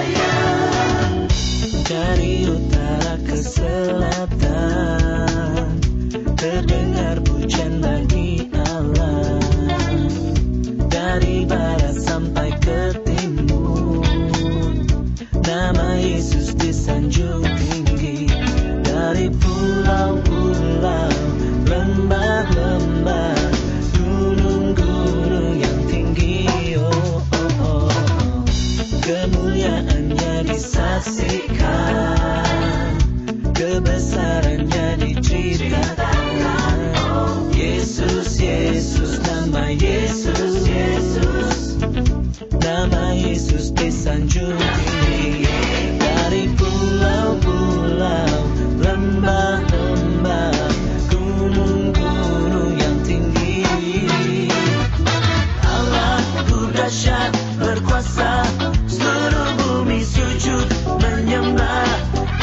sayang. Dari utara ke selatan terdengar pujian bagi Allah. Dari barat sampai ke timur nama Yesus disanjung tinggi. Dari pulau-pulau, lembah-lembah, gunung-gunung yang tinggi, oh, oh, oh. Kemuliaannya disaksikan, kebesarannya diceritakan. Yesus, Yesus, nama Yesus, Yesus, nama Yesus disanjung tinggi. Dari pulau-pulau, lembah-lembah, gunung-gunung yang tinggi. Allahku dahsyat berkuasa, seluruh bumi sujud menyembah,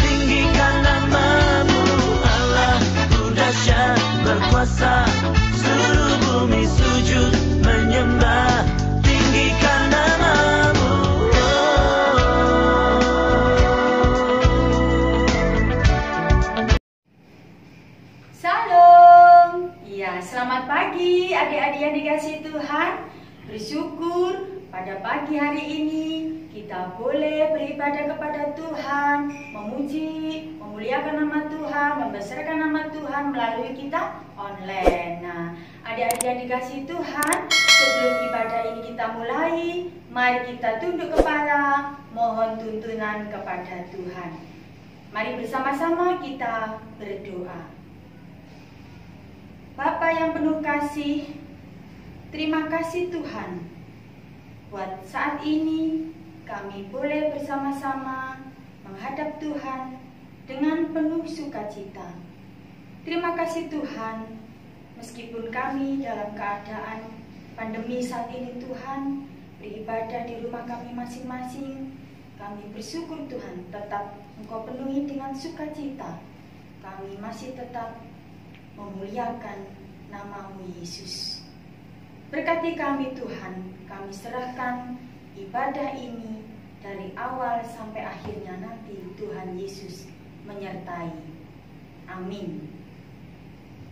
tinggikan namamu. Allahku dahsyat berkuasa, seluruh bumi sujud menyembah, tinggikan namamu. Salam. Ya, selamat pagi adik-adik yang dikasihi Tuhan. Bersyukur pada pagi hari ini kita boleh beribadah kepada Tuhan, memuji, memuliakan nama Tuhan, membesarkan nama Tuhan melalui kita online. Nah, adik-adik yang dikasihi Tuhan, sebelum ibadah ini kita mulai, mari kita tunduk kepala, mohon tuntunan kepada Tuhan. Mari bersama-sama kita berdoa. Bapa yang penuh kasih, terima kasih Tuhan buat saat ini kami boleh bersama-sama menghadap Tuhan dengan penuh sukacita. Terima kasih Tuhan, meskipun kami dalam keadaan pandemi saat ini Tuhan, beribadah di rumah kami masing-masing, kami bersyukur Tuhan tetap Engkau penuhi dengan sukacita. Kami masih tetap memuliakan nama-Mu Yesus. Berkati kami Tuhan, kami serahkan ibadah ini dari awal sampai akhirnya nanti Tuhan Yesus menyertai. Amin.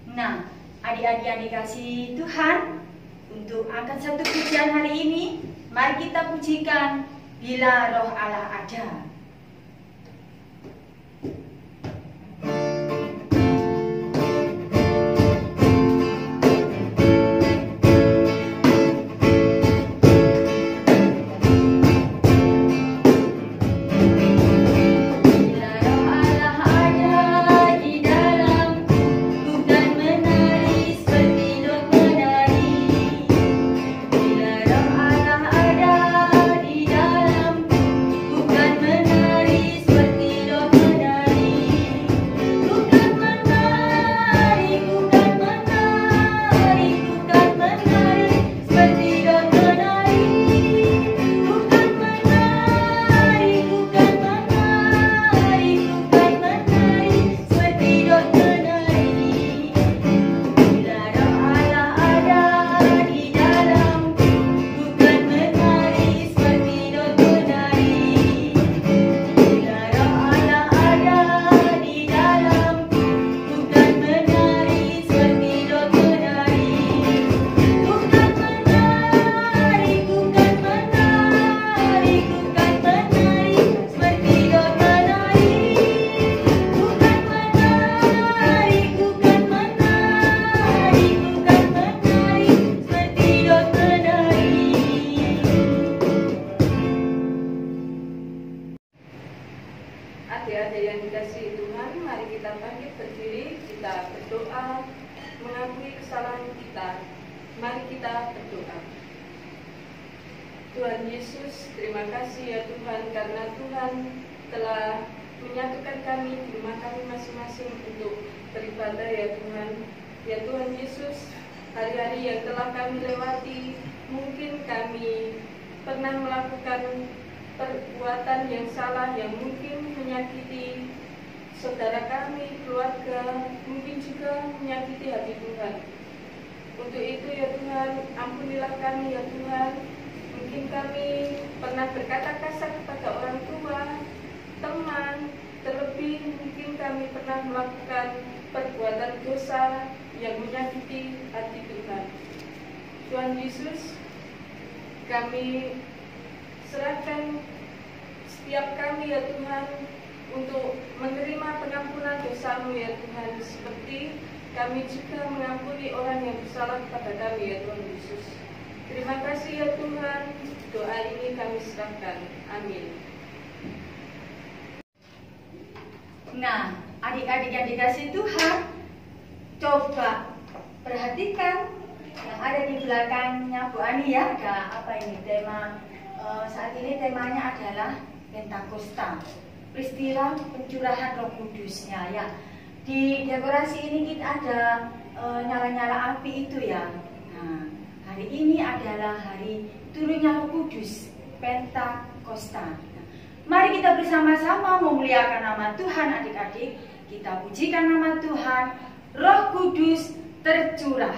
Nah, adik-adik yang dikasihi Tuhan, untuk angkat satu pujian hari ini, mari kita pujikan Bila Roh Allah Ada. Adik-adik yang dikasihi Tuhan, mari kita bangkit berdiri, kita berdoa, mengakui kesalahan kita. Mari kita berdoa. Tuhan Yesus, terima kasih ya Tuhan, karena Tuhan telah menyatukan kami di rumah kami masing-masing untuk beribadah ya Tuhan. Ya Tuhan Yesus, hari-hari yang telah kami lewati, mungkin kami pernah melakukan perbuatan yang salah yang mungkin menyakiti saudara kami, keluarga, mungkin juga menyakiti hati Tuhan. Untuk itu ya Tuhan, ampunilah kami ya Tuhan. Mungkin kami pernah berkata kasar kepada orang tua pernah melakukan perbuatan dosa yang menyakiti hati Tuhan. Tuhan Yesus, kami serahkan setiap kami ya Tuhan untuk menerima pengampunan dosa-Mu ya Tuhan, seperti kami juga mengampuni orang yang bersalah kepada kami ya Tuhan Yesus. Terima kasih ya Tuhan, doa ini kami serahkan. Amin. Nah, adik-adik yang dikasih Tuhan, coba perhatikan yang ada di belakangnya Bu Ani ya. Ada apa ini? Tema saat ini temanya adalah Pentakosta, peristiwa pencurahan Roh Kudusnya ya. Di dekorasi ini kita ada nyala-nyala api itu ya. Nah, hari ini adalah hari turunnya Roh Kudus, Pentakosta. Mari kita bersama-sama memuliakan nama Tuhan adik-adik. Kita pujikan nama Tuhan, Roh Kudus tercurah.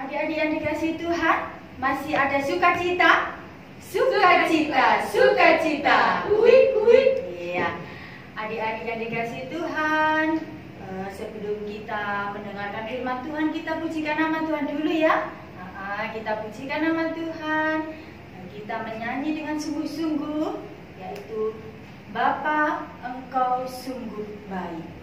Adik-adik yang dikasih Tuhan, masih ada sukacita? Sukacita, sukacita. Iya. Adik-adik yang dikasih Tuhan, sebelum kita mendengarkan firman Tuhan, kita pujikan nama Tuhan dulu ya. Kita pujikan nama Tuhan. Kita menyanyi dengan sungguh-sungguh, yaitu Bapa, Engkau sungguh baik.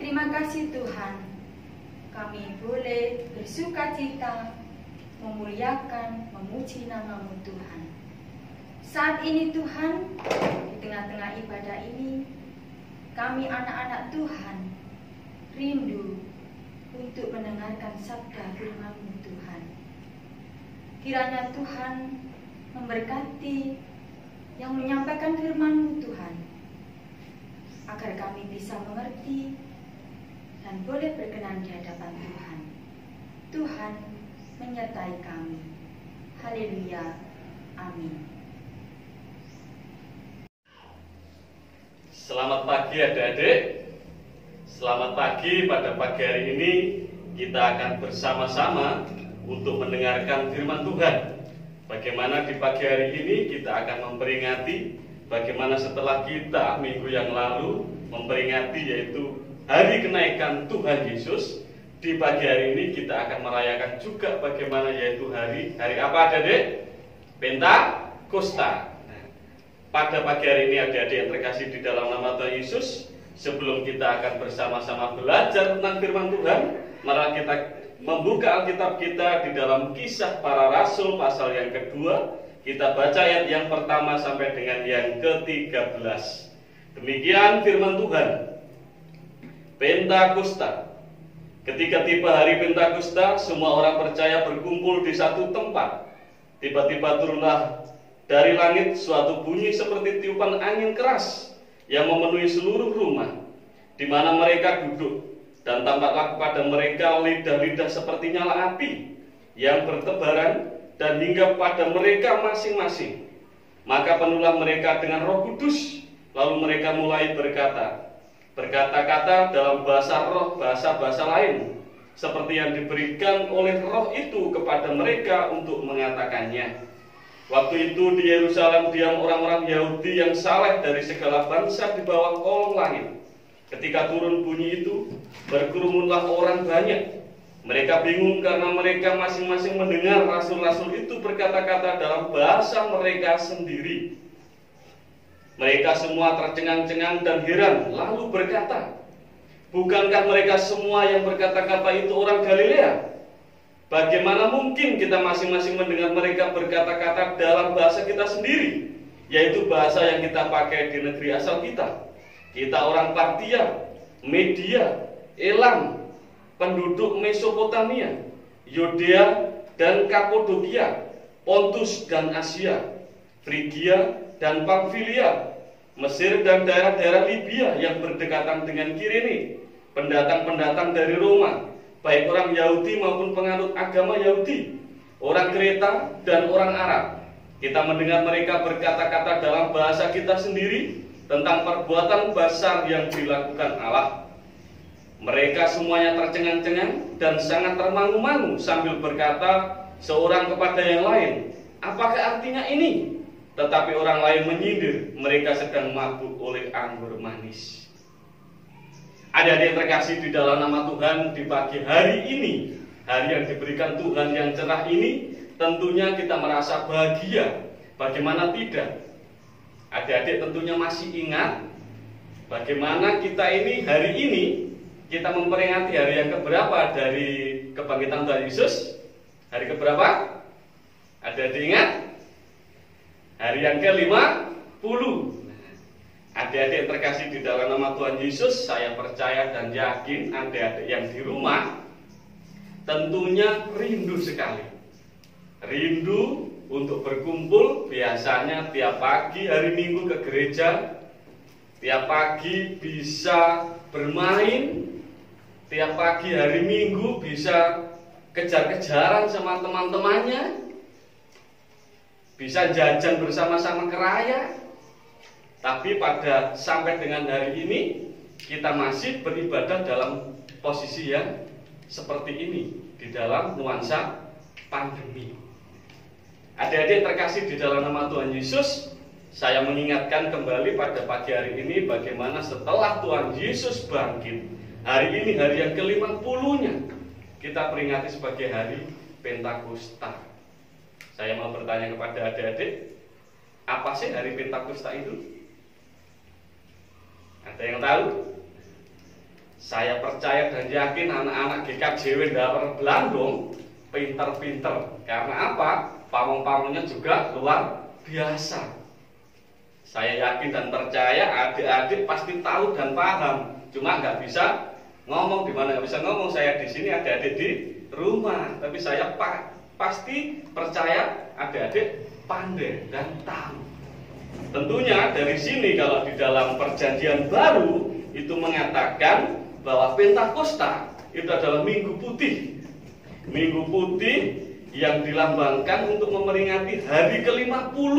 Terima kasih Tuhan, kami boleh bersuka cita, memuliakan, memuji nama-Mu Tuhan. Saat ini Tuhan, di tengah-tengah ibadah ini, kami anak-anak Tuhan rindu untuk mendengarkan sabda firman-Mu Tuhan. Kiranya Tuhan memberkati yang menyampaikan firman-Mu Tuhan, agar kami bisa mengerti dan boleh berkenan di hadapan Tuhan. Tuhan menyertai kami. Haleluya. Amin. Selamat pagi adik-adik. Selamat pagi. Pada pagi hari ini kita akan bersama-sama untuk mendengarkan firman Tuhan. Bagaimana di pagi hari ini kita akan memperingati bagaimana setelah kita minggu yang lalu memperingati yaitu hari kenaikan Tuhan Yesus. Di pagi hari ini kita akan merayakan juga bagaimana yaitu hari apa adik-adik? Pentakosta. Nah, pada pagi hari ini adik-adik yang terkasih di dalam nama Tuhan Yesus, sebelum kita akan bersama-sama belajar tentang firman Tuhan, mari kita membuka Alkitab kita di dalam Kisah Para Rasul pasal yang kedua. Kita baca ayat yang pertama sampai dengan yang ke-13. Demikian firman Tuhan. Pentakosta. Ketika tiba hari Pentakosta, semua orang percaya berkumpul di satu tempat. Tiba-tiba turunlah dari langit suatu bunyi seperti tiupan angin keras yang memenuhi seluruh rumah di mana mereka duduk, dan tampaklah kepada mereka lidah-lidah seperti nyala api yang bertebaran dan hingga pada mereka masing-masing. Maka penuhlah mereka dengan Roh Kudus, lalu mereka mulai berkata-kata dalam bahasa roh, bahasa-bahasa lain, seperti yang diberikan oleh roh itu kepada mereka untuk mengatakannya. Waktu itu di Yerusalem diam orang-orang Yahudi yang saleh dari segala bangsa di bawah kolong langit. Ketika turun bunyi itu, berkerumunlah orang banyak. Mereka bingung karena mereka masing-masing mendengar rasul-rasul itu berkata-kata dalam bahasa mereka sendiri. Mereka semua tercengang-cengang dan heran, lalu berkata, bukankah mereka semua yang berkata-kata itu orang Galilea? Bagaimana mungkin kita masing-masing mendengar mereka berkata-kata dalam bahasa kita sendiri, yaitu bahasa yang kita pakai di negeri asal kita? Kita orang Partia, Media, Elam, penduduk Mesopotamia, Yudea dan Kapodokia, Pontus dan Asia, Frigia dan Pamfilia, Mesir dan daerah-daerah Libya yang berdekatan dengan Kirene, pendatang-pendatang dari Roma, baik orang Yahudi maupun penganut agama Yahudi, orang Kreta dan orang Arab. Kita mendengar mereka berkata-kata dalam bahasa kita sendiri tentang perbuatan besar yang dilakukan Allah. Mereka semuanya tercengang-cengang dan sangat termangu-mangu sambil berkata seorang kepada yang lain, apakah artinya ini? Tetapi orang lain menyindir, mereka sedang mabuk oleh anggur manis. Adik-adik yang terkasih di dalam nama Tuhan, di pagi hari ini, hari yang diberikan Tuhan yang cerah ini, tentunya kita merasa bahagia. Bagaimana tidak? Adik-adik tentunya masih ingat bagaimana kita ini hari ini kita memperingati hari yang keberapa dari kebangkitan Tuhan Yesus? Hari keberapa? Adik-adik ingat? Hari yang ke-50. Adik-adik yang terkasih di dalam nama Tuhan Yesus, saya percaya dan yakin adik-adik yang di rumah tentunya rindu sekali. Rindu untuk berkumpul, biasanya tiap pagi hari Minggu ke gereja, tiap pagi bisa bermain, tiap pagi hari Minggu bisa kejar-kejaran sama teman-temannya, bisa jajan bersama-sama ke raya. Tapi pada sampai dengan hari ini kita masih beribadah dalam posisi yang seperti ini, di dalam nuansa pandemi. Adik-adik terkasih di dalam nama Tuhan Yesus, saya mengingatkan kembali pada pagi hari ini bagaimana setelah Tuhan Yesus bangkit, hari ini hari yang ke-50-nya kita peringati sebagai hari Pentakosta. Saya mau bertanya kepada adik-adik, apa sih hari Pentakosta itu? Ada yang tahu? Saya percaya dan yakin anak-anak GKJW Dawer Blandong pinter-pinter. Karena apa? Pamong-pamongnya juga luar biasa. Saya yakin dan percaya adik-adik pasti tahu dan paham. Cuma nggak bisa ngomong. Di mana nggak bisa ngomong? Saya di sini, adik-adik di rumah. Tapi saya pasti percaya adik-adik pandai dan tahu. Tentunya dari sini kalau di dalam Perjanjian Baru itu mengatakan bahwa Pentakosta itu adalah Minggu Putih. Minggu Putih yang dilambangkan untuk memperingati hari ke-50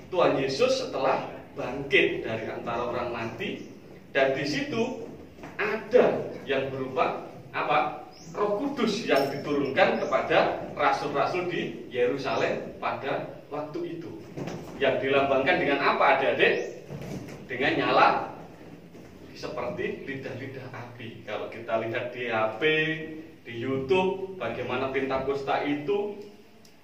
Tuhan Yesus setelah bangkit dari antara orang mati. Dan di situ ada yang berupa apa? Roh Kudus yang diturunkan kepada rasul-rasul di Yerusalem pada waktu itu. Yang dilambangkan dengan apa, adik-adik? Dengan nyala seperti lidah-lidah api. Kalau kita lihat di HP, di YouTube, bagaimana Pentakosta itu,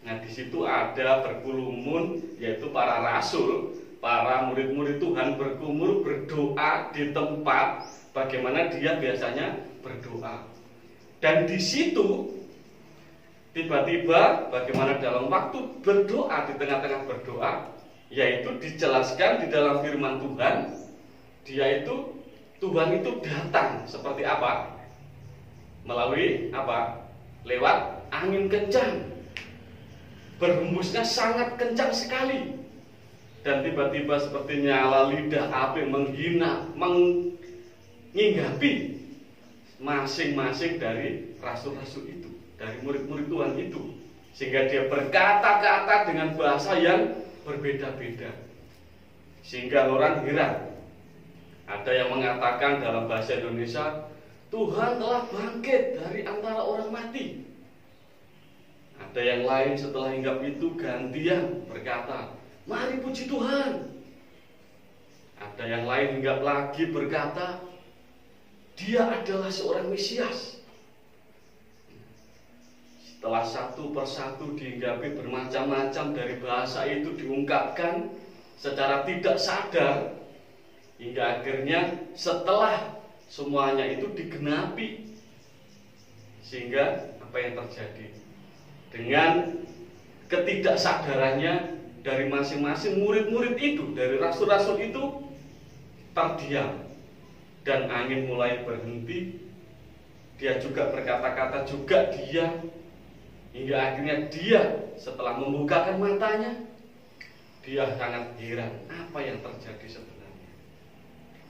nah di situ ada berkerumun, yaitu para rasul, para murid-murid Tuhan berkumur berdoa di tempat bagaimana dia biasanya berdoa. Dan di situ tiba-tiba bagaimana dalam waktu berdoa, di tengah-tengah berdoa, yaitu dijelaskan di dalam firman Tuhan, Tuhan itu datang seperti apa? Melalui apa? Lewat angin kencang. Berhembusnya sangat kencang sekali. Dan tiba-tiba seperti nyala lidah api menginggapi masing-masing dari rasul-rasul itu, dari murid-murid Tuhan itu. Sehingga dia berkata-kata dengan bahasa yang berbeda-beda. Sehingga orang heran. Ada yang mengatakan dalam bahasa Indonesia, Tuhan telah bangkit dari antara orang mati. Ada yang lain setelah hinggap itu gantian berkata, mari puji Tuhan. Ada yang lain hinggap lagi berkata, dia adalah seorang Mesias. Setelah satu persatu dihinggapi bermacam-macam dari bahasa itu diungkapkan secara tidak sadar, hingga akhirnya setelah semuanya itu digenapi, sehingga apa yang terjadi? Dengan ketidaksadarannya dari masing-masing murid-murid itu, dari rasul-rasul itu terdiam, dan angin mulai berhenti. Dia juga berkata-kata juga diam, hingga akhirnya dia setelah membukakan matanya, dia sangat heran apa yang terjadi sebenarnya.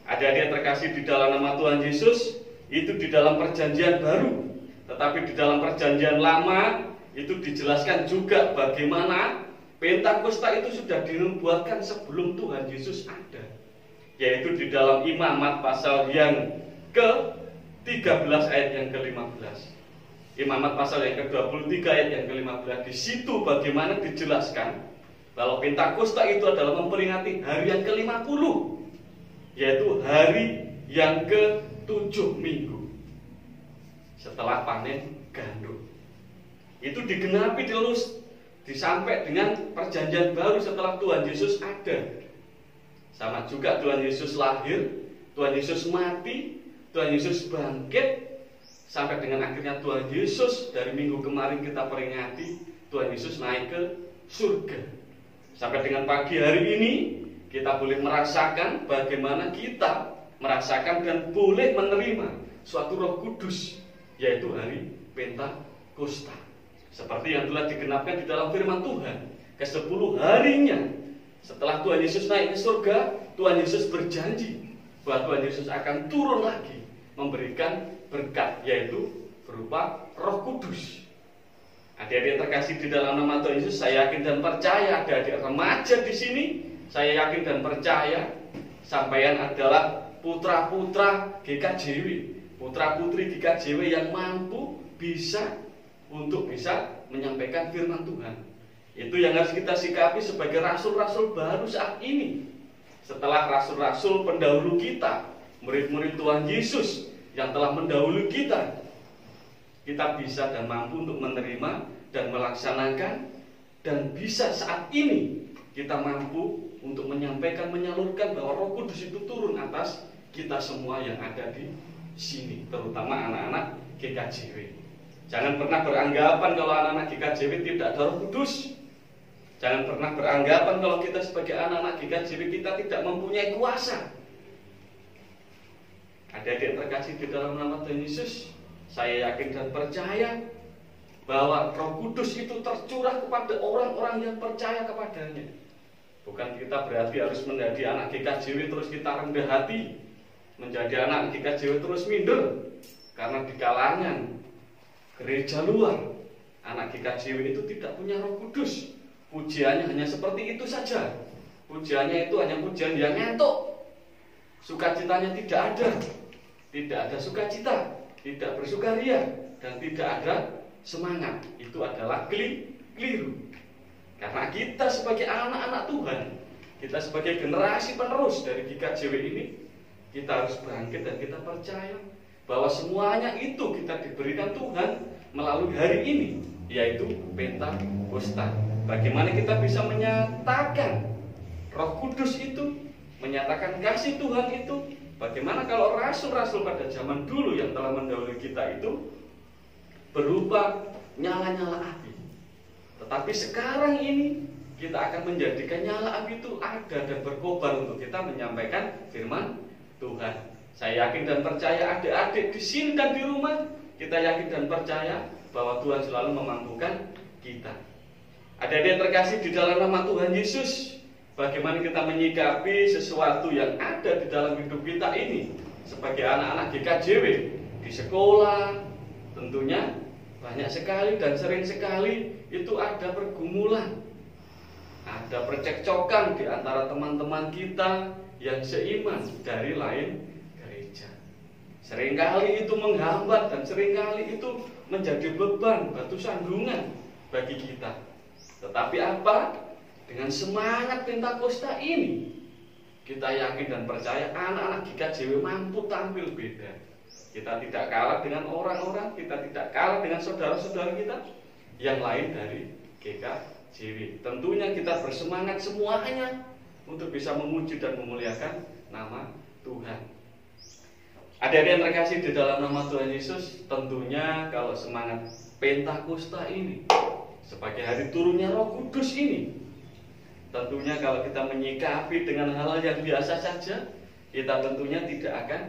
Adik-adik yang terkasih di dalam nama Tuhan Yesus, itu di dalam Perjanjian Baru. Tetapi di dalam Perjanjian Lama itu dijelaskan juga bagaimana Pentakosta itu sudah dinubuatkan sebelum Tuhan Yesus ada. Yaitu di dalam Imamat pasal yang ke-13 ayat yang ke-15. Imamat pasal yang ke-23 ayat yang ke-15. Di situ bagaimana dijelaskan kalau Pentakosta itu adalah memperingati hari yang ke-50, yaitu hari yang ke-7 minggu setelah panen gandum. Itu digenapi terus disampai dengan Perjanjian Baru setelah Tuhan Yesus ada. Sama juga Tuhan Yesus lahir, Tuhan Yesus mati, Tuhan Yesus bangkit, sampai dengan akhirnya Tuhan Yesus dari minggu kemarin kita peringati, Tuhan Yesus naik ke surga. Sampai dengan pagi hari ini kita boleh merasakan bagaimana kita merasakan dan boleh menerima suatu Roh Kudus, yaitu hari Pentakosta. Seperti yang telah digenapkan di dalam firman Tuhan, ke-10 harinya setelah Tuhan Yesus naik ke surga, Tuhan Yesus berjanji bahwa Tuhan Yesus akan turun lagi memberikan berkat, yaitu berupa Roh Kudus. Adik-adik yang terkasih di dalam nama Tuhan Yesus, saya yakin dan percaya adik-adik remaja di sini, saya yakin dan percaya sampeyan adalah putra-putra GKJW, putra-putri GKJW yang mampu untuk bisa menyampaikan firman Tuhan. Itu yang harus kita sikapi sebagai rasul-rasul baru saat ini. Setelah rasul-rasul pendahulu kita, murid-murid Tuhan Yesus yang telah mendahului kita bisa dan mampu untuk menerima dan melaksanakan, dan bisa saat ini kita mampu untuk menyampaikan, menyalurkan bahwa Roh Kudus itu turun atas kita semua yang ada di sini, terutama anak-anak GKJW. Jangan pernah beranggapan kalau anak-anak GKJW tidak ada Roh Kudus. Jangan pernah beranggapan kalau kita sebagai anak-anak GKJW kita tidak mempunyai kuasa. Adik-adik terkasih di dalam nama Tuhan Yesus, saya yakin dan percaya bahwa Roh Kudus itu tercurah kepada orang-orang yang percaya kepadanya. Bukan kita berarti harus menjadi anak GKJW terus kita rendah hati, menjadi anak GKJW terus minder. Karena di kalangan gereja luar, anak GKJW itu tidak punya Roh Kudus. Pujiannya hanya seperti itu saja. Pujiannya itu hanya pujian yang ngantuk. Sukacitanya tidak ada. Tidak ada sukacita, tidak bersukaria, dan tidak ada semangat. Itu adalah keliru. Karena kita sebagai anak-anak Tuhan, kita sebagai generasi penerus dari GKJW ini, kita harus bangkit dan kita percaya bahwa semuanya itu kita diberikan Tuhan melalui hari ini, yaitu Pentakosta. Bagaimana kita bisa menyatakan Roh Kudus itu, menyatakan kasih Tuhan itu? Bagaimana kalau rasul-rasul pada zaman dulu yang telah mendahului kita itu berupa nyala-nyala api? Tetapi sekarang ini kita akan menjadikan nyala api itu ada dan berkobar untuk kita menyampaikan firman Tuhan. Saya yakin dan percaya adik-adik di sini dan di rumah, kita yakin dan percaya bahwa Tuhan selalu memampukan kita. Adik-adik terkasih di dalam nama Tuhan Yesus, bagaimana kita menyikapi sesuatu yang ada di dalam hidup kita ini sebagai anak-anak GKJW di sekolah, tentunya banyak sekali dan sering sekali itu ada pergumulan, ada percekcokan di antara teman-teman kita yang seiman dari lain gereja. Seringkali itu menghambat dan seringkali itu menjadi beban, batu sandungan bagi kita. Tetapi apa? Dengan semangat Pentakosta ini, kita yakin dan percaya anak-anak GKJW mampu tampil beda. Kita tidak kalah dengan orang-orang, kita tidak kalah dengan saudara-saudara kita yang lain dari GKJW. Tentunya kita bersemangat semuanya untuk bisa memuji dan memuliakan nama Tuhan. Adik-adik yang terkasih di dalam nama Tuhan Yesus, tentunya kalau semangat Pentakosta ini, sebagai hari turunnya Roh Kudus ini, tentunya kalau kita menyikapi dengan hal yang biasa saja, kita tentunya tidak akan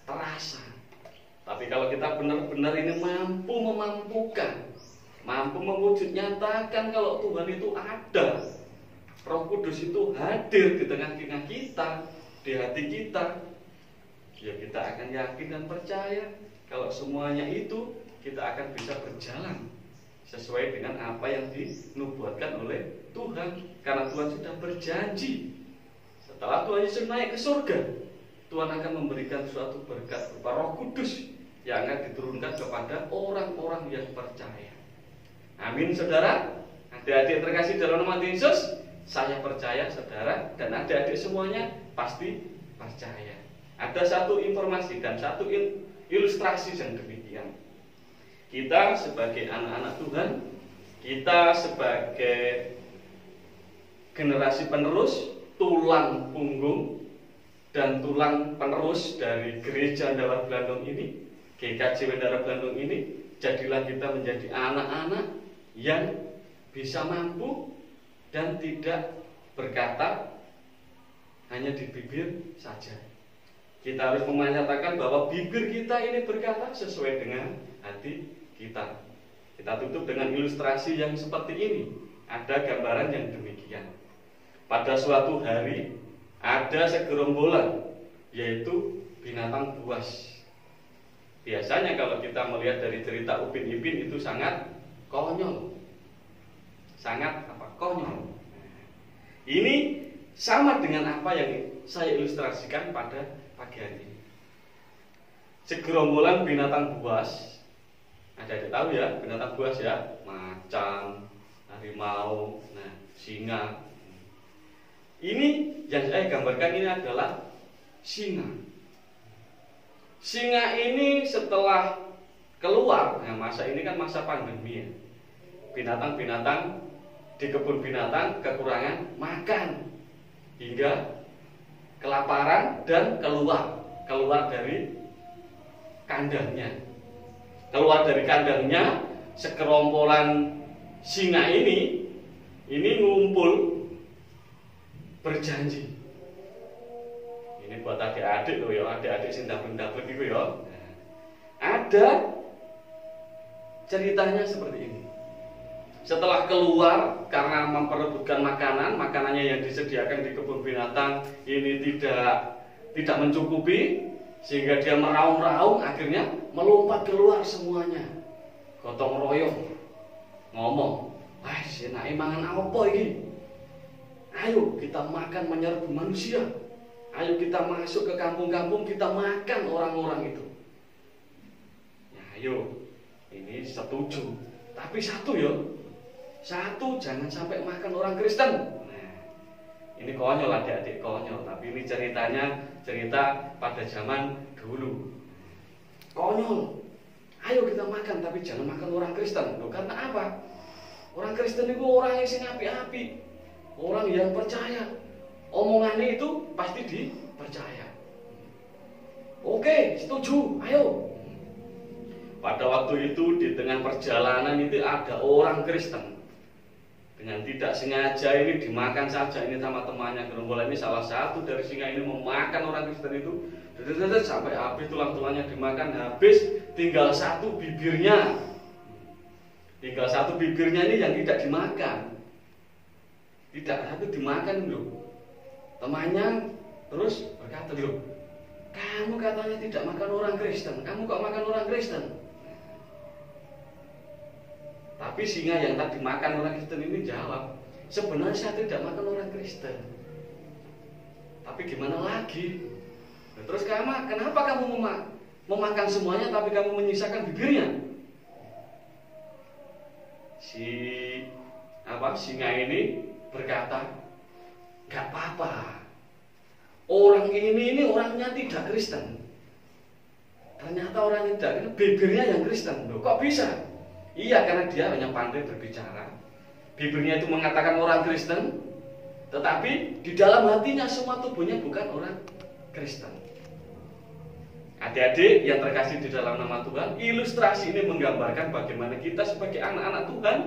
terasa. Tapi kalau kita benar-benar ini mampu memampukan, mampu mewujud nyatakan kalau Tuhan itu ada, Roh Kudus itu hadir di tengah-tengah kita, di hati kita, ya kita akan yakin dan percaya kalau semuanya itu kita akan bisa berjalan sesuai dengan apa yang dinubuatkan oleh Tuhan. Karena Tuhan sudah berjanji, setelah Tuhan Yesus naik ke surga, Tuhan akan memberikan suatu berkat berupa Roh Kudus yang akan diturunkan kepada orang-orang yang percaya. Amin, saudara. Adik-adik terkasih dalam nama Yesus, saya percaya saudara dan adik-adik semuanya pasti percaya. Ada satu informasi dan satu ilustrasi yang demikian. Kita sebagai anak-anak Tuhan, kita sebagai generasi penerus, tulang punggung dan tulang penerus dari Gereja Dalar Blandong ini, GKJW Dalar Blandong ini, jadilah kita menjadi anak-anak yang bisa mampu dan tidak berkata hanya di bibir saja. Kita harus menyatakan bahwa bibir kita ini berkata sesuai dengan hati kita. Kita tutup dengan ilustrasi yang seperti ini. Ada gambaran yang demikian. Pada suatu hari ada segerombolan, yaitu binatang buas. Biasanya kalau kita melihat dari cerita Upin Ipin itu sangat konyol. Sangat konyol. Ini sama dengan apa yang saya ilustrasikan pada pagi hari ini. Segerombolan binatang buas. Ada tahu ya binatang buas ya? Macan, harimau, singa. Ini yang saya gambarkan ini adalah singa. Singa ini setelah keluar, masa ini kan masa pandemi ya. Binatang-binatang di kebun binatang kekurangan makan hingga kelaparan dan keluar. keluar dari kandangnya. Keluar dari kandangnya, sekerombolan singa ini ngumpul berjanji. Ini buat adik-adik loh ya, adik-adik sing dapet-dapet itu ya. Ada ceritanya seperti ini. Setelah keluar karena memperebutkan makanannya yang disediakan di kebun binatang ini tidak mencukupi, sehingga dia meraung-raung, akhirnya melompat keluar semuanya. Gotong royong ngomong, senake mangan apa iki? Ayo kita makan menyerbu manusia. Ayo kita masuk ke kampung-kampung, kita makan orang-orang itu. Ya, ayo, ini setuju. Tapi satu jangan sampai makan orang Kristen. Nah, ini konyol adik-adik, konyol. Tapi ini cerita pada zaman dulu. Konyol. Ayo kita makan, tapi jangan makan orang Kristen. Loh, karena apa? Orang Kristen itu orang yang api-api, orang yang percaya. Omongannya itu pasti dipercaya. Oke, setuju, ayo. Pada waktu itu di tengah perjalanan itu ada orang Kristen. Dengan tidak sengaja ini dimakan saja ini sama temannya. Gerombolan ini salah satu dari singa ini memakan orang Kristen itu. Sampai habis tulang-tulangnya dimakan habis, tinggal satu bibirnya. Tinggal satu bibirnya ini yang tidak dimakan. Tidak satu dimakan loh. Temannya terus berkata, loh, kamu katanya tidak makan orang Kristen, kamu kok makan orang Kristen? Tapi singa yang tadi makan orang Kristen ini jawab, sebenarnya saya tidak makan orang Kristen. Tapi gimana lagi? Terus kenapa kamu memakan semuanya tapi kamu menyisakan bibirnya? Singa ini berkata, gak apa-apa. Orang ini orangnya tidak Kristen. Ternyata orang tidak, bibirnya yang Kristen. Loh, kok bisa? Iya, karena dia hanya pandai berbicara. Bibirnya itu mengatakan orang Kristen, tetapi di dalam hatinya semua tubuhnya bukan orang Kristen. Adik-adik yang terkasih di dalam nama Tuhan, ilustrasi ini menggambarkan bagaimana kita sebagai anak-anak Tuhan,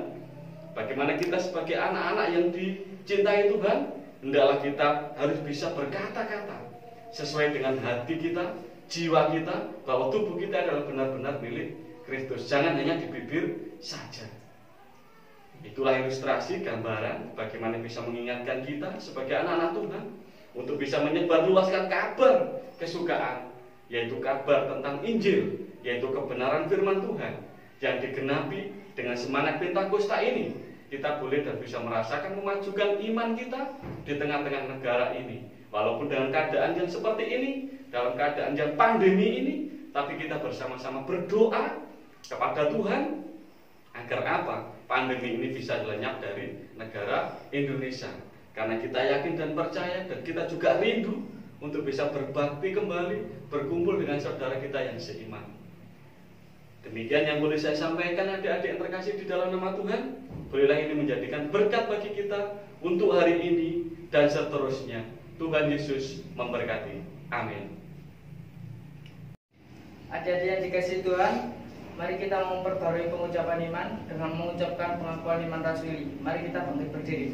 bagaimana kita sebagai anak-anak yang dicintai Tuhan, hendaklah kita harus bisa berkata-kata sesuai dengan hati kita, jiwa kita, bahwa tubuh kita adalah benar-benar milik Kristus. Jangan hanya di bibir saja. Itulah ilustrasi gambaran bagaimana bisa mengingatkan kita sebagai anak-anak Tuhan untuk bisa menyebarluaskan kabar kesukaan, yaitu kabar tentang Injil, yaitu kebenaran firman Tuhan yang digenapi dengan semangat Pentakosta ini. Kita boleh dan bisa merasakan memajukan iman kita di tengah-tengah negara ini. Walaupun dengan keadaan yang seperti ini, dalam keadaan yang pandemi ini, tapi kita bersama-sama berdoa kepada Tuhan agar apa? Pandemi ini bisa lenyap dari negara Indonesia. Karena kita yakin dan percaya, dan kita juga rindu untuk bisa berbakti kembali, berkumpul dengan saudara kita yang seiman. Demikian yang boleh saya sampaikan adik-adik yang terkasih di dalam nama Tuhan. Bolehlah ini menjadikan berkat bagi kita untuk hari ini dan seterusnya. Tuhan Yesus memberkati. Amin. Adik-adik yang dikasihi Tuhan, mari kita memperbarui pengucapan iman dengan mengucapkan pengakuan iman rasuli. Mari kita bangkit berdiri.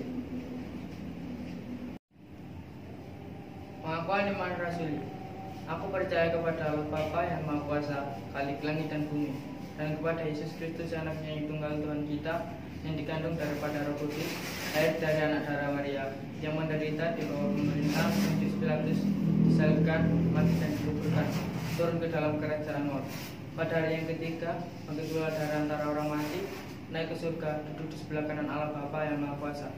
Pengakuan iman rasuli. Aku percaya kepada Allah Bapa yang Maha Kuasa, Khalik langit dan bumi, dan kepada Yesus Kristus anaknya yang tunggal Tuhan kita, yang dikandung daripada Roh Kudus, lahir dari anak darah Maria, yang menderita di bawah pemerintahan Pontius Pilatus, disalibkan, mati dan dikuburkan, turun ke dalam kerajaan maut. Pada hari yang ketiga, bangkit pula dari antara orang mati, naik ke surga, duduk di sebelah kanan Allah Bapa yang Maha Kuasa,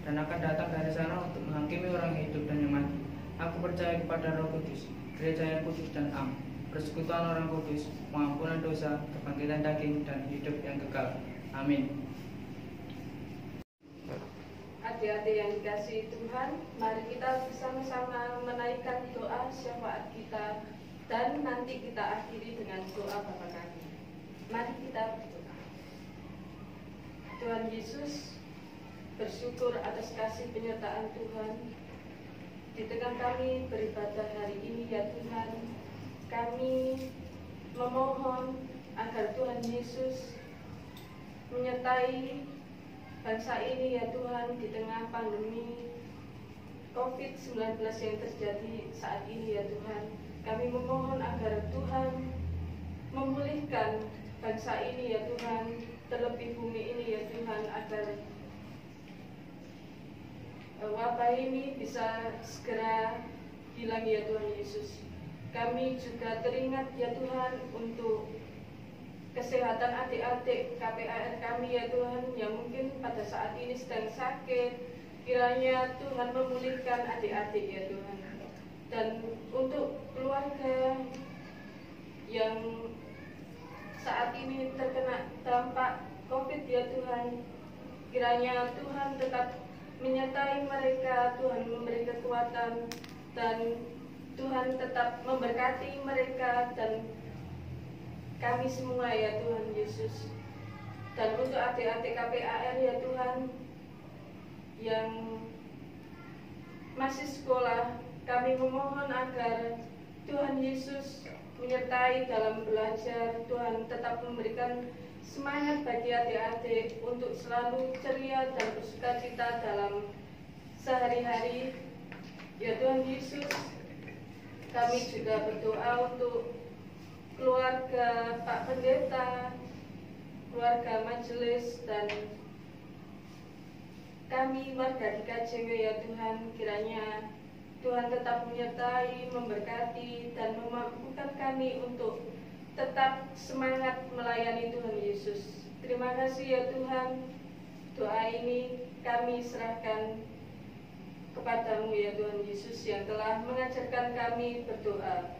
dan akan datang dari sana untuk menghakimi orang yang hidup dan yang mati. Aku percaya kepada Roh Kudus, gereja yang kudus dan am, persekutuan orang kudus, pengampunan dosa, kebangkitan daging, dan hidup yang kekal. Amin. Adik-adik yang dikasihi Tuhan, mari kita bersama-sama menaikkan doa syafaat kita, dan nanti kita akhiri dengan doa Bapa kami. Mari kita berdoa. Tuhan Yesus, bersyukur atas kasih penyertaan Tuhan di tengah kami beribadah hari ini ya Tuhan. kami memohon agar Tuhan Yesus menyertai bangsa ini ya Tuhan di tengah pandemi COVID-19 yang terjadi saat ini ya Tuhan. Kami memohon agar Tuhan memulihkan bangsa ini ya Tuhan, terlebih bumi ini ya Tuhan, agar wabah ini bisa segera hilang ya Tuhan Yesus. Kami juga teringat ya Tuhan untuk kesehatan adik-adik KPAR kami ya Tuhan, yang mungkin pada saat ini sedang sakit. Kiranya Tuhan memulihkan adik-adik ya Tuhan. Dan untuk keluarga yang saat ini terkena dampak COVID ya Tuhan, kiranya Tuhan tetap menyertai mereka, Tuhan memberi kekuatan, dan Tuhan tetap memberkati mereka dan kami semua ya Tuhan Yesus. Dan untuk adik-adik KPAR ya Tuhan yang masih sekolah, kami memohon agar Tuhan Yesus menyertai dalam belajar. Tuhan tetap memberikan semangat bagi adik-adik untuk selalu ceria dan bersukacita dalam sehari-hari ya Tuhan Yesus. Kami juga berdoa untuk keluarga Pak Pendeta, keluarga majelis, dan kami warga di KJW ya Tuhan. Kiranya Tuhan tetap menyertai, memberkati, dan memampukan kami untuk tetap semangat melayani Tuhan Yesus. Terima kasih ya Tuhan. Doa ini kami serahkan kepadamu ya Tuhan Yesus, yang telah mengajarkan kami berdoa.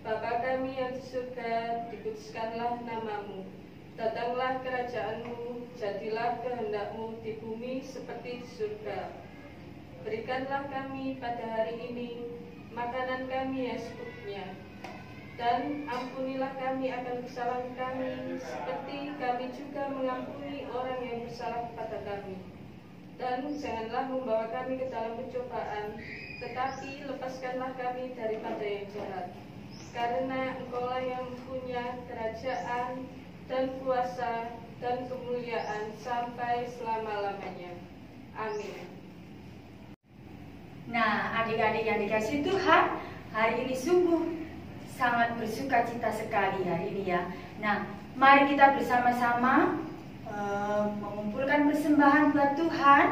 Bapa kami yang di surga, dikuduskanlah namamu. Datanglah kerajaanmu, jadilah kehendakmu di bumi seperti di surga. Berikanlah kami pada hari ini makanan kami yang secukupnya, dan ampunilah kami akan kesalahan kami, seperti kami juga mengampuni orang yang bersalah kepada kami. Dan janganlah membawa kami ke dalam pencobaan, tetapi lepaskanlah kami daripada yang jahat. Karena Engkaulah yang punya kerajaan dan kuasa dan kemuliaan sampai selama-lamanya. Amin. Nah, adik-adik yang dikasihi Tuhan, hari ini sungguh sangat bersuka cita sekali hari ini ya. Nah, mari kita bersama-sama mengumpulkan persembahan buat Tuhan.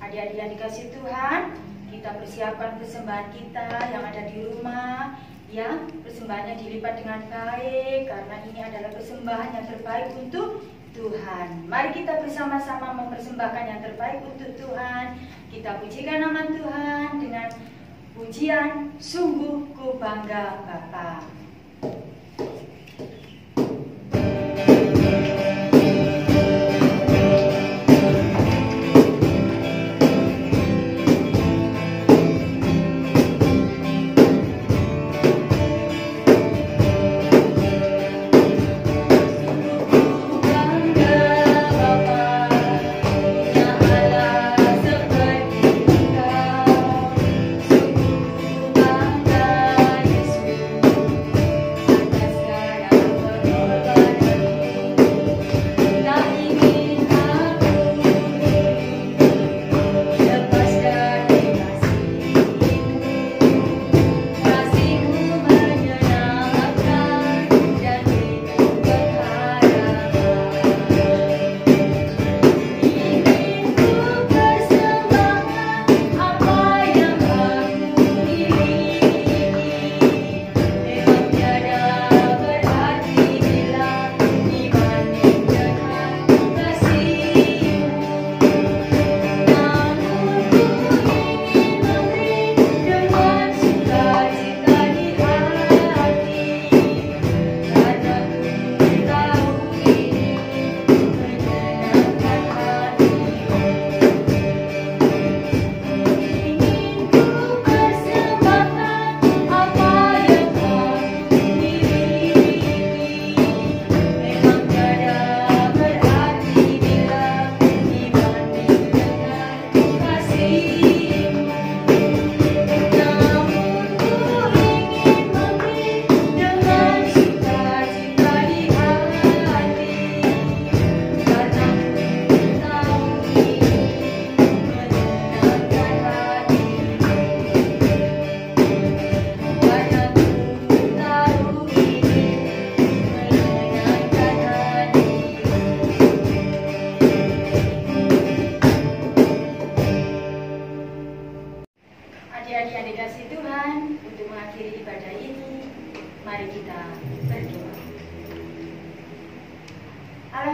Adik-adik yang dikasihi Tuhan, kita persiapkan persembahan kita yang ada di rumah. Ya, persembahannya dilipat dengan baik karena ini adalah persembahan yang terbaik untuk Tuhan. Mari kita bersama-sama mempersembahkan yang terbaik untuk Tuhan. Kita pujikan nama Tuhan dengan pujian Sungguh Ku Bangga Bapa. Ku bangga Yesus.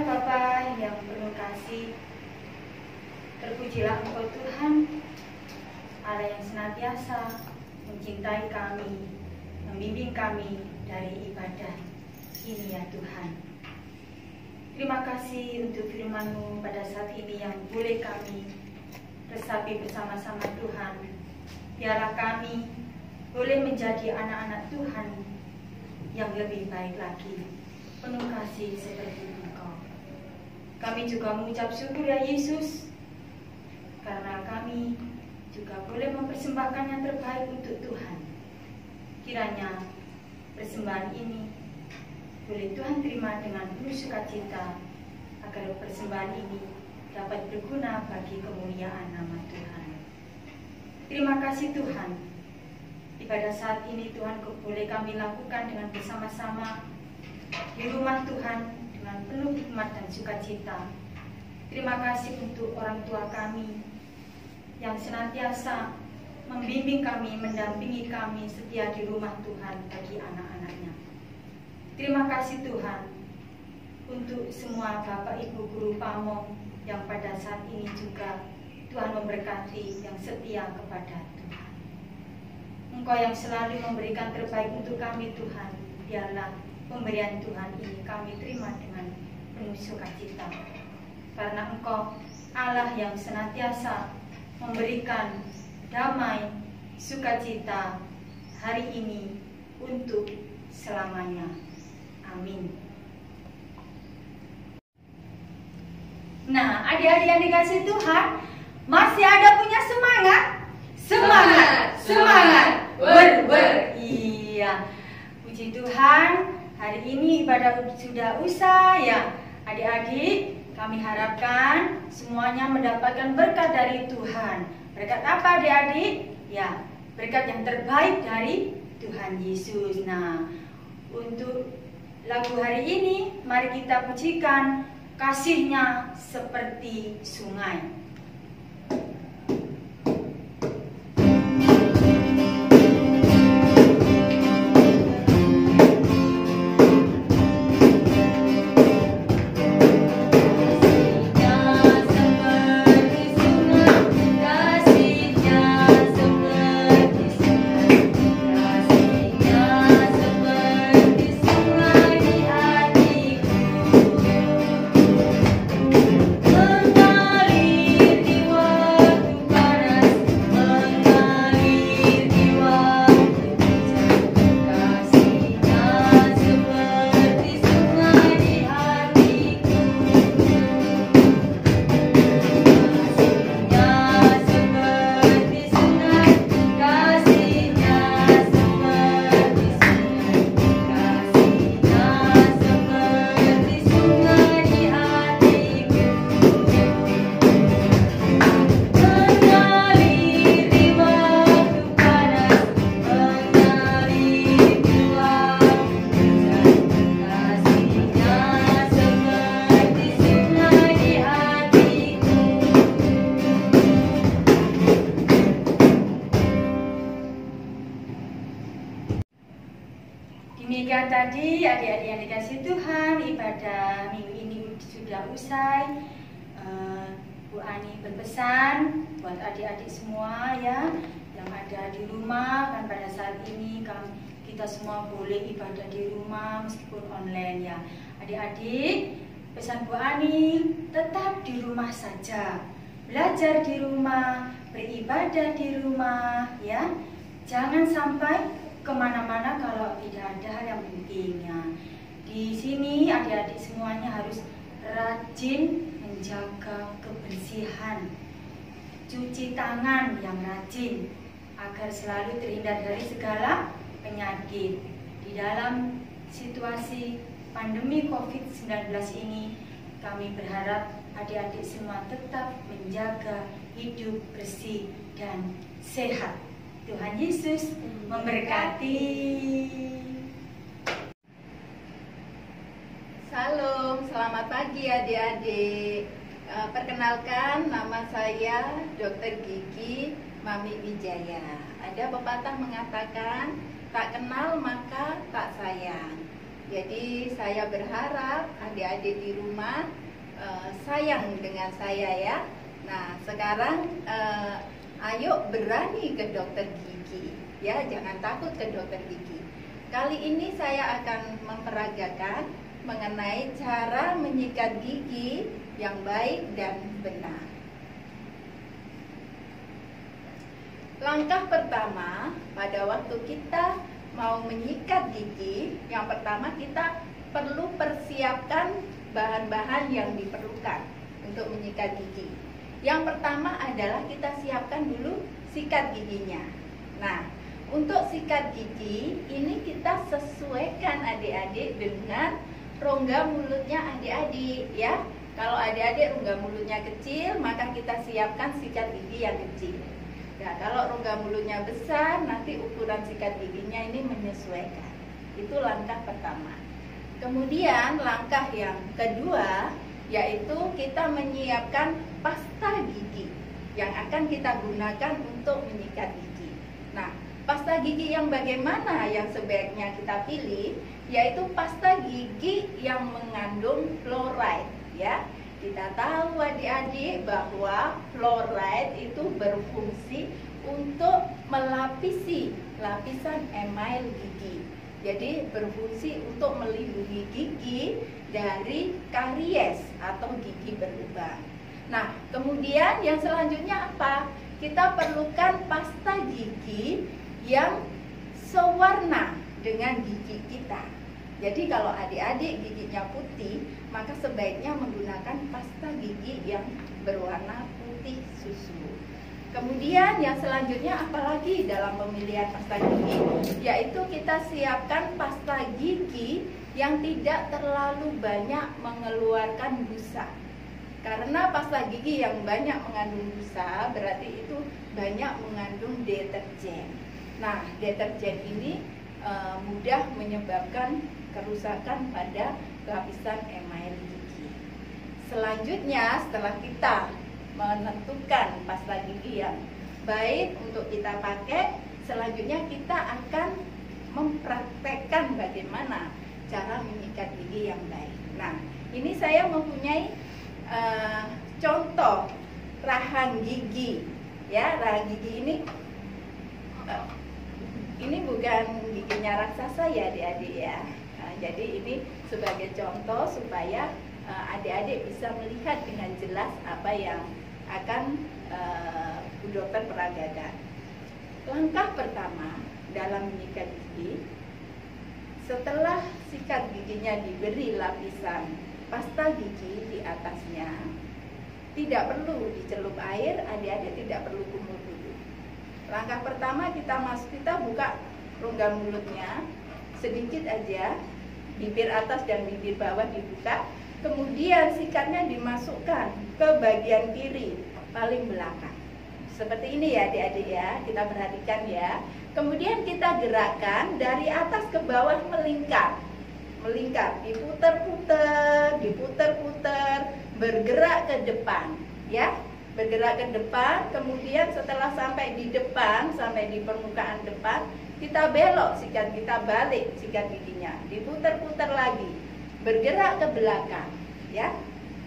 Allah Bapa yang penuh kasih, terpujilah Engkau Tuhan, Allah yang senantiasa mencintai kami, membimbing kami dari ibadah ini ya Tuhan. Terima kasih untuk firman-Mu pada saat ini yang boleh kami resapi bersama-sama Tuhan. Biarlah kami boleh menjadi anak-anak Tuhan yang lebih baik lagi, penuh kasih seperti Engkau. Kami juga mengucap syukur ya Yesus, karena kami juga boleh mempersembahkan yang terbaik untuk Tuhan. Kiranya persembahan ini boleh Tuhan terima dengan penuh sukacita, agar persembahan ini dapat berguna bagi kemuliaan nama Tuhan. Terima kasih Tuhan. Ibadah saat ini Tuhan boleh kami lakukan dengan bersama-sama di rumah Tuhan dengan penuh hikmat dan sukacita. Terima kasih untuk orang tua kami yang senantiasa membimbing kami, mendampingi kami setia di rumah Tuhan bagi anak-anaknya. Terima kasih Tuhan untuk semua Bapak Ibu Guru Pamong yang pada saat ini juga Tuhan memberkati, yang setia kepada Tuhan. Engkau yang selalu memberikan terbaik untuk kami Tuhan. Biarlah pemberian Tuhan ini kami terima dengan penuh sukacita, karena Engkau Allah yang senantiasa memberikan damai, sukacita hari ini untuk selamanya. Amin. Nah, adik-adik yang dikasih Tuhan, masih ada punya semangat? Semangat. Iya. Puji Tuhan, hari ini ibadah sudah usai ya. Adik-adik, kami harapkan semuanya mendapatkan berkat dari Tuhan. Berkat apa adik-adik? Ya, berkat yang terbaik dari Tuhan Yesus. Nah, untuk lagu hari ini, mari kita pujikan kasih-Nya seperti sungai. Demikian tadi adik-adik yang dikasih Tuhan, ibadah minggu ini sudah usai. Bu Ani berpesan buat adik-adik semua ya yang ada di rumah, kan pada saat ini kita semua boleh ibadah di rumah meskipun online ya. Adik-adik, pesan Bu Ani, tetap di rumah saja, belajar di rumah, beribadah di rumah ya. Jangan sampai kemana-mana kalau tidak ada hal yang pentingnya. Di sini adik-adik semuanya harus rajin menjaga kebersihan, cuci tangan yang rajin agar selalu terhindar dari segala penyakit. Di dalam situasi pandemi COVID-19 ini, kami berharap adik-adik semua tetap menjaga hidup bersih dan sehat. Tuhan Yesus memberkati. Salam, selamat pagi adik-adik. Perkenalkan, nama saya Dr. Gigi Mami Wijaya. Ada pepatah mengatakan, tak kenal maka tak sayang. Jadi saya berharap adik-adik di rumah sayang dengan saya ya. Nah sekarang ayo berani ke dokter gigi ya, jangan takut ke dokter gigi. Kali ini saya akan memperagakan mengenai cara menyikat gigi yang baik dan benar. Langkah pertama pada waktu kita mau menyikat gigi, yang pertama kita perlu persiapkan bahan-bahan yang diperlukan untuk menyikat gigi. Yang pertama adalah kita siapkan dulu sikat giginya. Nah, untuk sikat gigi ini kita sesuaikan adik-adik dengan rongga mulutnya adik-adik ya. Kalau adik-adik rongga mulutnya kecil, maka kita siapkan sikat gigi yang kecil. Nah, kalau rongga mulutnya besar, nanti ukuran sikat giginya ini menyesuaikan. Itu langkah pertama. Kemudian langkah yang kedua yaitu kita menyiapkan pasta gigi yang akan kita gunakan untuk menyikat gigi. Nah, pasta gigi yang bagaimana yang sebaiknya kita pilih? Yaitu pasta gigi yang mengandung fluoride ya. Kita tahu adik-adik bahwa fluoride itu berfungsi untuk melapisi lapisan email gigi. Jadi berfungsi untuk melindungi gigi dari karies atau gigi berlubang. Nah, kemudian yang selanjutnya apa? Kita perlukan pasta gigi yang sewarna dengan gigi kita. Jadi kalau adik-adik giginya putih, maka sebaiknya menggunakan pasta gigi yang berwarna putih susu. Kemudian yang selanjutnya apalagi dalam pemilihan pasta gigi, yaitu kita siapkan pasta gigi yang tidak terlalu banyak mengeluarkan busa. Karena pasta gigi yang banyak mengandung busa berarti itu banyak mengandung deterjen. Nah, deterjen ini mudah menyebabkan kerusakan pada lapisan email gigi. Selanjutnya setelah kita menentukan pasta gigi yang baik untuk kita pakai, selanjutnya kita akan mempraktekkan bagaimana cara menyikat gigi yang baik. Nah, ini saya mempunyai contoh rahang gigi ya. Rahang gigi ini bukan giginya raksasa ya adik-adik ya. Jadi ini sebagai contoh supaya adik-adik bisa melihat dengan jelas apa yang akan Bu Dokter peragakan. Langkah pertama dalam menyikat gigi, setelah sikat giginya diberi lapisan pasta gigi di atasnya, tidak perlu dicelup air, adik-adik tidak perlu kumur dulu. Langkah pertama kita buka rongga mulutnya sedikit aja, bibir atas dan bibir bawah dibuka. Kemudian sikatnya dimasukkan ke bagian kiri paling belakang. Seperti ini ya adik-adik ya, kita perhatikan ya. Kemudian kita gerakkan dari atas ke bawah melingkar, diputer-puter, bergerak ke depan ya. Bergerak ke depan, kemudian setelah sampai di depan, sampai di permukaan depan, kita belok sikat, kita balik sikat giginya, diputer-puter lagi, bergerak ke belakang ya.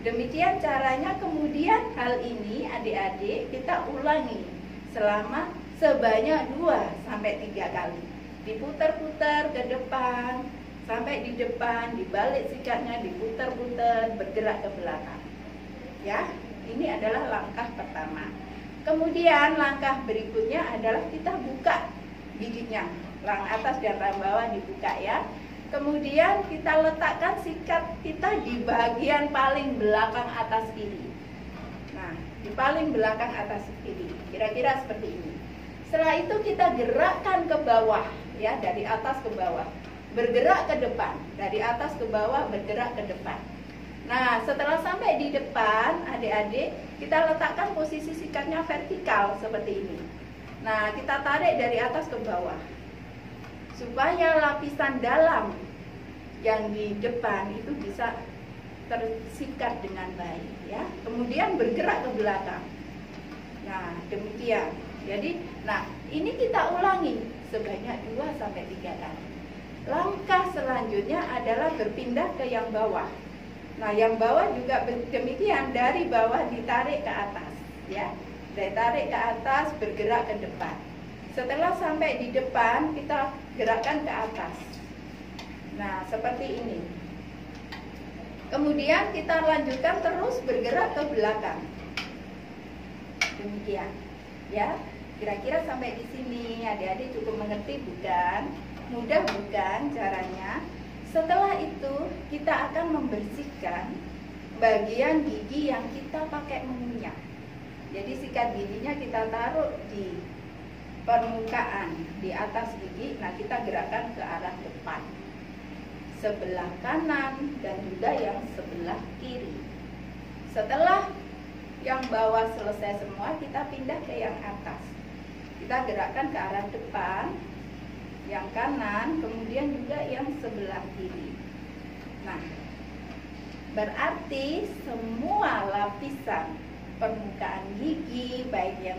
Demikian caranya. Kemudian hal ini adik-adik kita ulangi selama sebanyak 2-3 kali. Diputer-puter ke depan, sampai di depan, dibalik sikatnya, diputer-puter, bergerak ke belakang ya. Ini adalah langkah pertama. Kemudian langkah berikutnya adalah kita buka giginya, rahang atas dan rahang bawah dibuka ya. Kemudian kita letakkan sikat kita di bagian paling belakang atas kiri. Nah, di paling belakang atas kiri, kira-kira seperti ini. Setelah itu kita gerakkan ke bawah ya, dari atas ke bawah, bergerak ke depan, dari atas ke bawah, bergerak ke depan. Nah, setelah sampai di depan, adik-adik, kita letakkan posisi sikatnya vertikal seperti ini. Nah, kita tarik dari atas ke bawah supaya lapisan dalam yang di depan itu bisa tersikat dengan baik ya. Kemudian bergerak ke belakang. Nah, demikian. Jadi, ini kita ulangi sebanyak 2-3 kali. langkah selanjutnya adalah berpindah ke yang bawah. Nah, yang bawah juga demikian, dari bawah ditarik ke atas, ya. Ditarik ke atas, bergerak ke depan. Setelah sampai di depan, kita gerakkan ke atas. Nah, seperti ini. Kemudian kita lanjutkan terus bergerak ke belakang. Demikian, ya. Kira-kira sampai di sini adik-adik cukup mengerti bukan? Mudah bukan caranya? Setelah itu kita akan membersihkan bagian gigi yang kita pakai mengunyah. Jadi sikat giginya kita taruh di permukaan di atas gigi. Nah, kita gerakkan ke arah depan, sebelah kanan dan juga yang sebelah kiri. Setelah yang bawah selesai semua, kita pindah ke yang atas. Kita gerakkan ke arah depan, yang kanan, kemudian juga yang sebelah kiri. Nah, berarti semua lapisan permukaan gigi, baik yang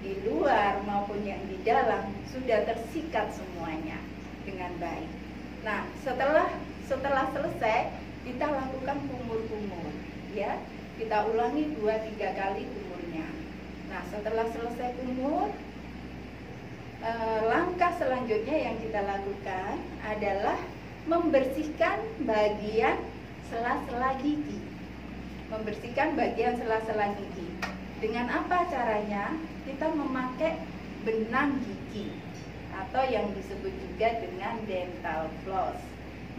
di luar maupun yang di dalam, sudah tersikat semuanya dengan baik. Nah, setelah selesai, kita lakukan kumur-kumur, ya. Kita ulangi 2-3 kali kumurnya. Nah, setelah selesai kumur, langkah selanjutnya yang kita lakukan adalah membersihkan bagian sela-sela gigi. Membersihkan bagian sela-sela gigi. Dengan apa caranya? Kita memakai benang gigi atau yang disebut juga dengan dental floss.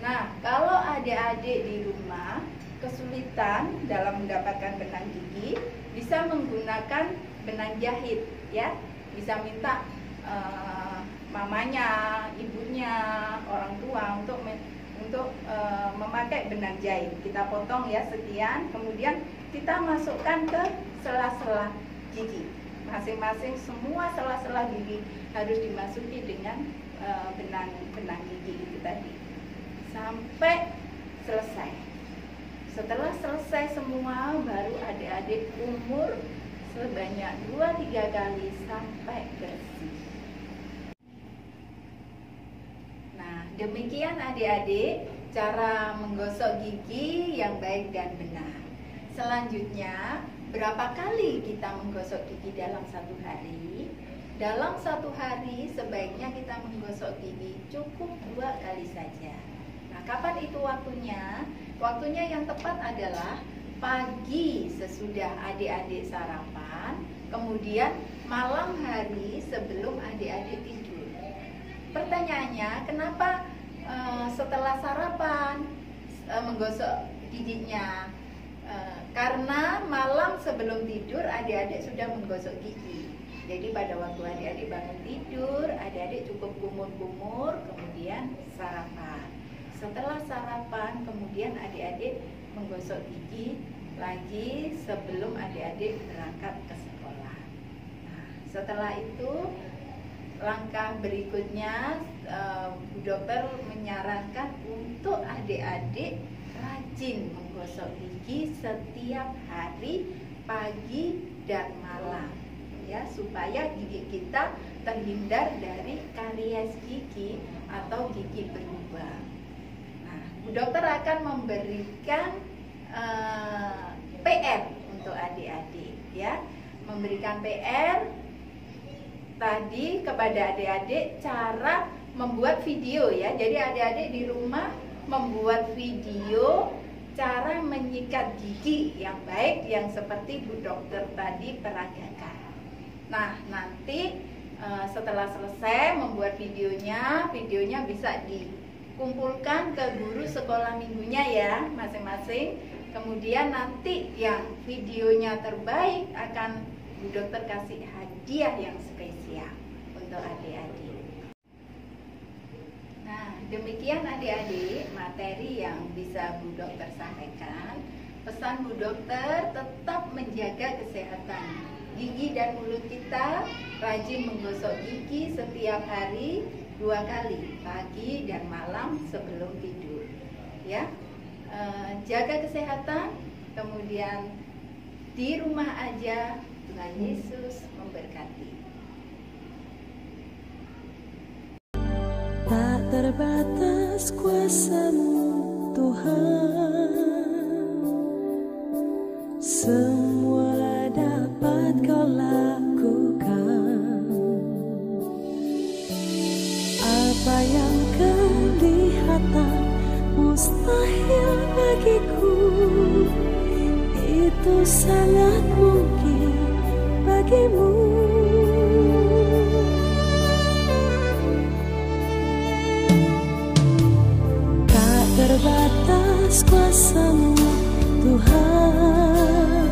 Nah, kalau adik-adik di rumah kesulitan dalam mendapatkan benang gigi, bisa menggunakan benang jahit, ya. Bisa minta mamanya, ibunya, orang tua untuk memakai benang jahit. Kita potong ya sekian, kemudian kita masukkan ke sela-sela gigi. Masing-masing semua sela-sela gigi harus dimasuki dengan benang gigi itu tadi sampai selesai. Setelah selesai semua, baru adik-adik kumur sebanyak 2-3 kali sampai bersih. Demikian adik-adik cara menggosok gigi yang baik dan benar. Selanjutnya, berapa kali kita menggosok gigi dalam satu hari? Dalam satu hari sebaiknya kita menggosok gigi cukup 2 kali saja. Nah, kapan itu waktunya? Waktunya yang tepat adalah pagi sesudah adik-adik sarapan, kemudian malam hari sebelum adik-adik tidur. Pertanyaannya, kenapa setelah sarapan menggosok giginya? Karena malam sebelum tidur adik-adik sudah menggosok gigi. Jadi pada waktu adik-adik bangun tidur, adik-adik cukup kumur-kumur, kemudian sarapan. Setelah sarapan, kemudian adik-adik menggosok gigi lagi sebelum adik-adik berangkat ke sekolah. Nah, setelah itu langkah berikutnya, Bu Dokter menyarankan untuk adik-adik rajin menggosok gigi setiap hari pagi dan malam, ya, supaya gigi kita terhindar dari karies gigi atau gigi berlubang. Nah, Bu Dokter akan memberikan PR untuk adik-adik, ya, memberikan PR tadi kepada adik-adik cara membuat video, ya. Jadi adik-adik di rumah membuat video cara menyikat gigi yang baik yang seperti Bu Dokter tadi peragakan. Nah, nanti setelah selesai membuat videonya bisa dikumpulkan ke guru sekolah minggunya ya masing-masing. Kemudian nanti yang videonya terbaik akan Bu Dokter kasih hadiah yang spesial untuk adik-adik. Nah, demikian adik-adik materi yang bisa Bu Dokter sampaikan. Pesan Bu Dokter tetap menjaga kesehatan gigi dan mulut kita, rajin menggosok gigi setiap hari 2 kali, pagi dan malam sebelum tidur. Ya, jaga kesehatan, kemudian di rumah aja. Tuhan Yesus memberkati. Tak terbatas terbatas kuasa-Mu Tuhan, semua dapat Kau lakukan. Apa yang kelihatan mustahil bagiku, itu sangat mungkin bagimu. Tak terbatas kuasa-Mu Tuhan,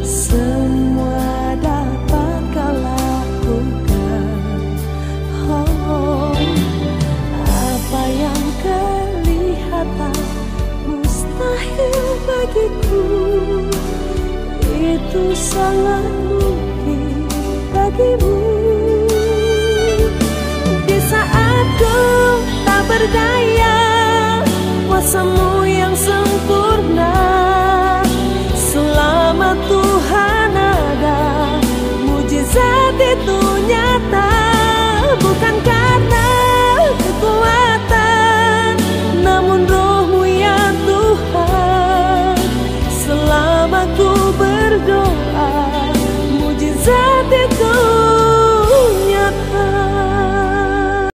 semua dapat Kau lakukan. Oh, apa yang kelihatan mustahil bagiku, itu sangat mungkin bagimu. Di saat ku tak berdaya, kuasa-Mu